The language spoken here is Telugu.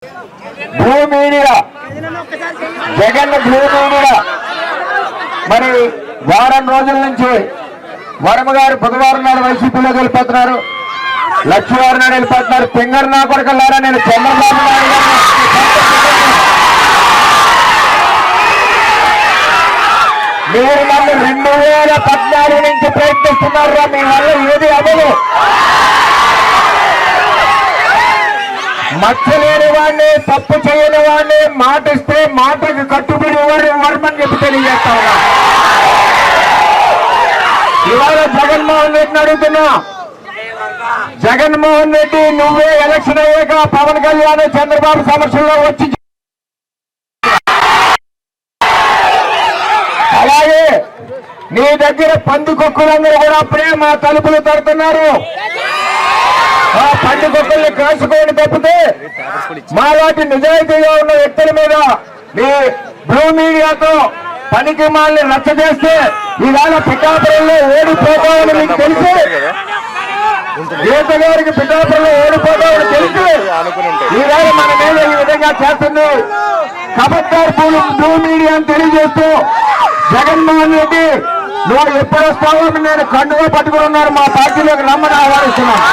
Blue media, Jagan blue media మరి వారం రోజుల నుంచి వర్మ గారు బుధవారం నాడు వైసీపీలోకి వెళ్ళిపోతున్నారు, లక్ష్మీవారం నాడు వెళ్ళిపోతున్నారు. పింగర్ నా కొడుకులారా, నేను చంద్రబాబు నాయుడు గారు మీరు నన్ను 2014 నుంచి ప్రయత్నిస్తున్నారా, మీ వల్ల ఏది అవ్వదు. మచ్చలేని వాడిని, తప్పు చేయని వాడిని, మాట ఇస్తే మాటకి కట్టుబడి వర్మని చెప్పి తెలియజేస్తా ఉన్నా. ఇవాళ జగన్మోహన్ రెడ్డిని అడుగుతున్నా, జగన్మోహన్ రెడ్డి నువ్వే ఎలక్షన్ అయ్యాక పవన్ కళ్యాణ్ చంద్రబాబు సమక్షంలో వచ్చి, అలాగే నీ దగ్గర పందికొక్కులందరూ కూడా అప్పుడే మా తలుపులు తడుతున్నారు. ఆ పందికొక్కుల్ని కాసుకోండి తప్పితే మాలాంటి నిజాయితీగా ఉన్న వ్యక్తుల మీద మీ బ్లూ మీడియాతో పనికి మాల్ని రచ్చ చేస్తే ఈవేళ పిఠాపురంలో ఓడిపోతామని మీకు తెలిసి, గీత గారికి పిఠాపురంలో ఓడిపోతామని తెలిసి ఈవేళ మన మీద ఈ విధంగా చేస్తుంది. కబడ్డార్ బ్లూ మీడియా అని తెలియజేస్తూ జగన్మోహన్ రెడ్డి నువ్వు ఎప్పుడు వస్తావో నేను కండుగా పట్టుకుని ఉన్నారు, మా పార్టీలోకి రమ్మని ఆహ్వానిస్తున్నాను.